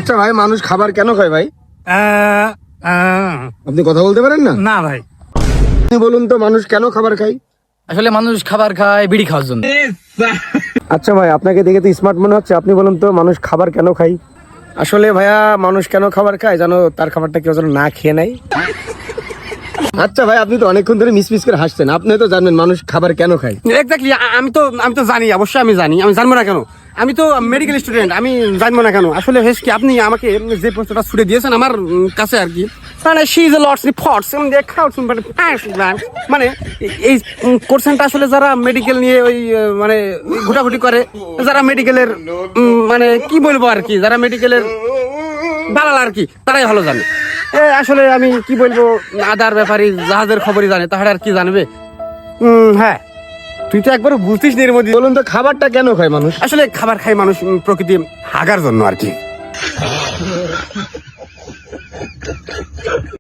আচ্ছা ভাই, মানুষ খাবার কেন খায় ভাই? আপনি কথা বলতে পারেন না? না ভাই, আপনি বলুন তো, মানুষ কেন খাবার খায়? আসলে মানুষ খাবার খায় বিড়ি খাওয়ার জন্য। আচ্ছা ভাই, আপনাকে দেখে তো স্মার্ট মনে হচ্ছে, আপনি বলুন তো মানুষ খাবার কেন খায়? আসলে ভাইয়া, মানুষ কেন খাবার খায় জানো? তার খাবারটা কেউ যেন না খেয়ে নেয়। আচ্ছা ভাই, আপনি তো অনেকক্ষণ ধরে মিসমিস করে হাসছেন, আপনি তো জানেন মানুষ খাবার কেন খায়। এক্স্যাক্টলি, আমি তো জানি, অবশ্যই আমি জানি। আমি জানবো না কেন? আমি তো মেডিকেল স্টুডেন্ট, আমি জানবো না কেন? আসলে হেস কি, আপনি আমাকে যে প্রশ্নটা ছুড়ে দিয়েছেন আমার কাছে আর কি, মানে শি ইজ এ লটস ফটস মানে এই কোশ্চেনটা আসলে যারা মেডিকেল নিয়ে ওই মানে ঘোটাঘুটি করে, যারা মেডিকেলের মানে কি বলবো আর কি, যারা মেডিকেলের দালাল আর কি, তারাই ভালো জানে। আসলে আমি কি বলবো, আদার ব্যাপারে জাহাজের খবরই জানে, তাহলে আর কি জানবে? হ্যাঁ, তুই তো একবার বুঝতিস নি এর মধ্যে। বলুন তো খাবারটা কেন খায় মানুষ? আসলে খাবার খায় মানুষ প্রকৃতি হাগার জন্য আর কি।